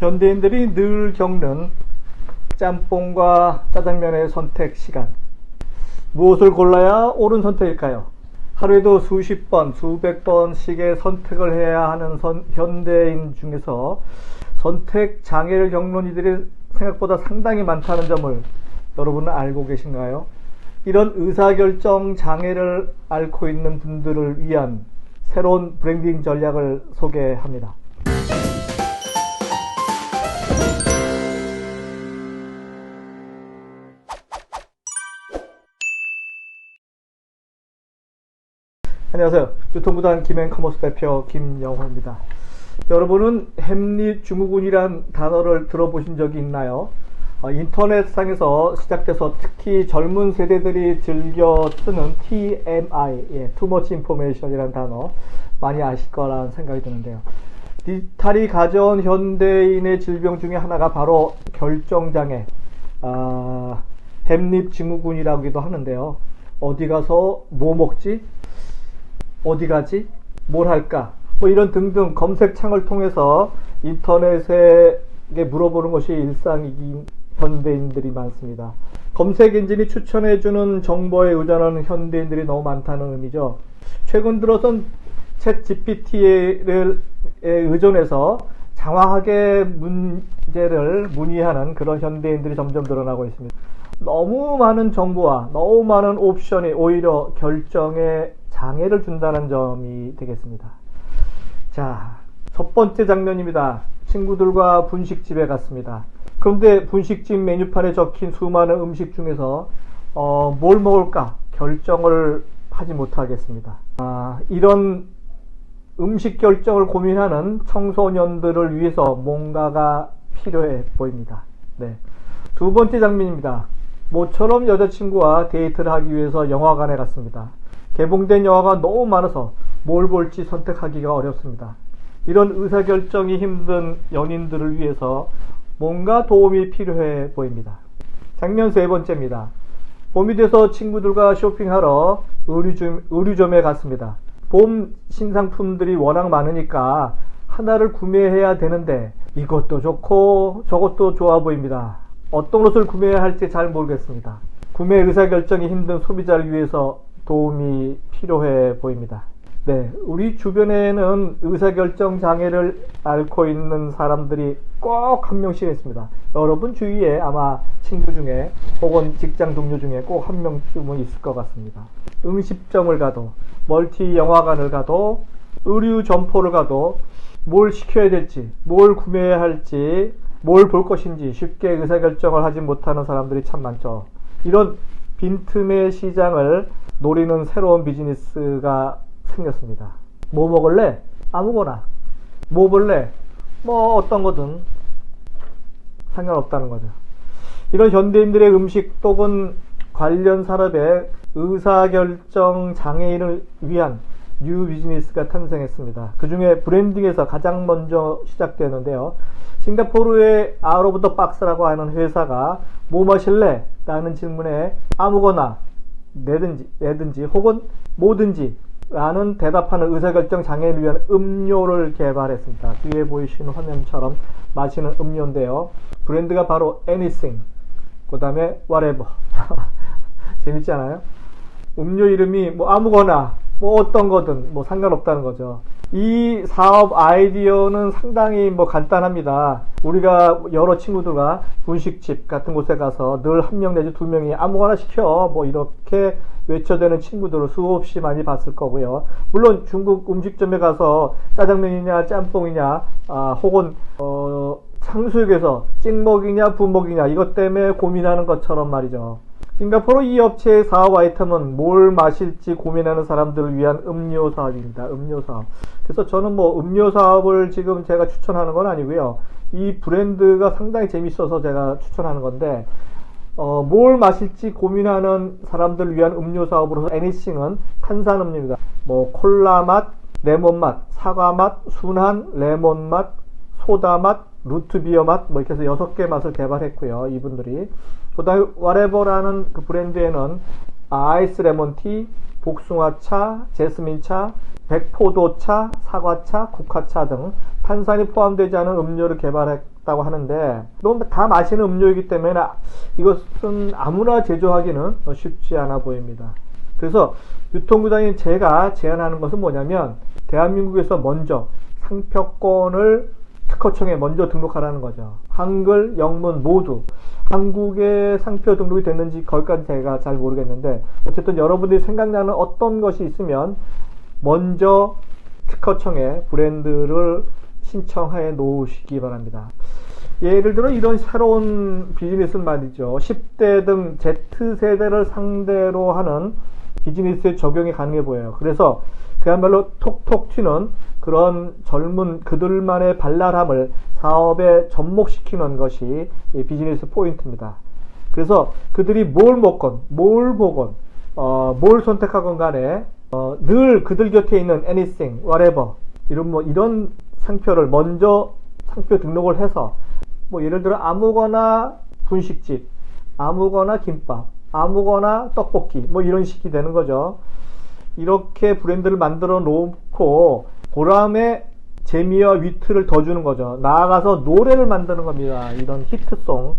현대인들이 늘 겪는 짬뽕과 짜장면의 선택 시간. 무엇을 골라야 옳은 선택일까요? 하루에도 수십 번, 수백 번씩의 선택을 해야 하는 현대인 중에서 선택 장애를 겪는 이들이 생각보다 상당히 많다는 점을 여러분은 알고 계신가요? 이런 의사결정 장애를 앓고 있는 분들을 위한 새로운 브랜딩 전략을 소개합니다. 안녕하세요. 유통구단 김앤커머스 대표 김영호입니다. 여러분은 햄릿증후군이란 단어를 들어보신 적이 있나요? 인터넷상에서 시작돼서 특히 젊은 세대들이 즐겨 쓰는 TMI, Too Much Information이라는 단어 많이 아실 거라는 생각이 드는데요. 디지털이 가져온 현대인의 질병 중에 하나가 바로 결정장애, 햄릿증후군이라고도 하는데요. 어디 가서 뭐 먹지? 어디 가지? 뭘 할까? 뭐 이런 등등 검색창을 통해서 인터넷에 물어보는 것이 일상이긴 현대인들이 많습니다. 검색 엔진이 추천해주는 정보에 의존하는 현대인들이 너무 많다는 의미죠. 최근 들어선 챗 GPT에 의존해서 장황하게 문제를 문의하는 그런 현대인들이 점점 늘어나고 있습니다. 너무 많은 정보와 너무 많은 옵션이 오히려 결정에 장애를 준다는 점이 되겠습니다. 자, 첫 번째 장면입니다. 친구들과 분식집에 갔습니다. 그런데 분식집 메뉴판에 적힌 수많은 음식 중에서 뭘 먹을까 결정을 하지 못하겠습니다. 이런 음식 결정을 고민하는 청소년들을 위해서 뭔가가 필요해 보입니다. 네. 두 번째 장면입니다. 모처럼 여자친구와 데이트를 하기 위해서 영화관에 갔습니다. 개봉된 영화가 너무 많아서 뭘 볼지 선택하기가 어렵습니다. 이런 의사결정이 힘든 연인들을 위해서 뭔가 도움이 필요해 보입니다. 장면 세 번째입니다. 봄이 돼서 친구들과 쇼핑하러 의류점에 갔습니다. 봄 신상품들이 워낙 많으니까 하나를 구매해야 되는데 이것도 좋고 저것도 좋아 보입니다. 어떤 것을 구매해야 할지 잘 모르겠습니다. 구매 의사결정이 힘든 소비자를 위해서 도움이 필요해 보입니다. 네, 우리 주변에는 의사결정 장애를 앓고 있는 사람들이 꼭 한 명씩 있습니다. 여러분 주위에 아마 친구 중에 혹은 직장 동료 중에 꼭 한 명쯤은 있을 것 같습니다. 음식점을 가도, 멀티 영화관을 가도, 의류 점포를 가도 뭘 시켜야 될지, 뭘 구매해야 할지, 뭘 볼 것인지 쉽게 의사결정을 하지 못하는 사람들이 참 많죠. 이런 빈틈의 시장을 노리는 새로운 비즈니스가 생겼습니다. 뭐 먹을래? 아무거나. 뭐 볼래? 뭐 어떤 거든 상관없다는 거죠. 이런 현대인들의 음식 또는 관련 산업의 의사결정 장애인을 위한 뉴 비즈니스가 탄생했습니다. 그 중에 브랜딩에서 가장 먼저 시작되는데요. 싱가포르의 아웃 오브 더 박스라고 하는 회사가 뭐 마실래? 라는 질문에 아무거나 내든지 혹은 뭐든지 라는 대답하는 의사결정 장애를 위한 음료를 개발했습니다. 뒤에 보이시는 화면처럼 마시는 음료인데요. 브랜드가 바로 Anything, 그 다음에 Whatever. 재밌지 않아요? 음료 이름이 뭐 아무거나 뭐 어떤 거든 뭐 상관없다는 거죠. 이 사업 아이디어는 상당히 뭐 간단합니다. 우리가 여러 친구들과 분식집 같은 곳에 가서 늘 한 명 내지 두 명이 아무거나 시켜 뭐 이렇게 외쳐대는 친구들을 수없이 많이 봤을 거고요. 물론 중국 음식점에 가서 짜장면이냐 짬뽕이냐 혹은 탕수육에서 찍먹이냐 부먹이냐 이것 때문에 고민하는 것처럼 말이죠. 싱가포르 이 업체의 사업 아이템은 뭘 마실지 고민하는 사람들을 위한 음료 사업입니다. 음료 사업. 그래서 저는 뭐 음료 사업을 지금 제가 추천하는 건 아니고요. 이 브랜드가 상당히 재밌어서 제가 추천하는 건데 뭘 마실지 고민하는 사람들을 위한 음료 사업으로서 애니싱은 탄산음료입니다. 뭐 콜라 맛, 레몬 맛, 사과 맛, 순한 레몬 맛, 소다 맛, 루트비어 맛, 뭐 이렇게 해서 6개 맛을 개발했고요. 이분들이. 그 다음에 와레버라는 그 브랜드에는 아이스 레몬티, 복숭아차, 제스민차, 백포도차, 사과차, 국화차 등 탄산이 포함되지 않은 음료를 개발했고 맛있다고 하는데 너무 다 마시는 음료이기 때문에 이것은 아무나 제조하기는 쉽지 않아 보입니다. 그래서 유통부장인 제가 제안하는 것은 뭐냐면 대한민국에서 먼저 상표권을 특허청에 먼저 등록하라는 거죠. 한글, 영문 모두. 한국에 상표 등록이 됐는지 거기까지 제가 잘 모르겠는데 어쨌든 여러분들이 생각나는 어떤 것이 있으면 먼저 특허청에 브랜드를 신청해 놓으시기 바랍니다. 예를 들어 이런 새로운 비즈니스는 말이죠. 10대 등 Z세대를 상대로 하는 비즈니스에 적용이 가능해 보여요. 그래서 그야말로 톡톡 튀는 그런 젊은 그들만의 발랄함을 사업에 접목시키는 것이 비즈니스 포인트입니다. 그래서 그들이 뭘 먹건, 뭘 보건, 뭘 선택하건 간에 늘 그들 곁에 있는 anything, whatever 이런 상표를 먼저 상표 등록을 해서 예를 들어 아무거나 분식집, 아무거나 김밥, 아무거나 떡볶이 이런 식이 되는 거죠. 이렇게 브랜드를 만들어 놓고 그다음에 재미와 위트를 더 주는 거죠. 나아가서 노래를 만드는 겁니다. 이런 히트송,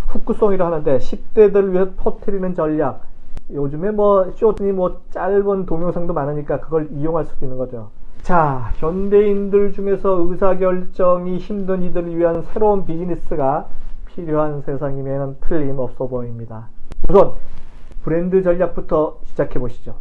후크송이라 하는데 10대들을 위해 퍼뜨리는 전략. 요즘에 쇼트니 짧은 동영상도 많으니까 그걸 이용할 수도 있는 거죠. 자, 현대인들 중에서 의사결정이 힘든 이들을 위한 새로운 비즈니스가 필요한 세상임에는 틀림없어 보입니다. 우선 브랜드 전략부터 시작해 보시죠.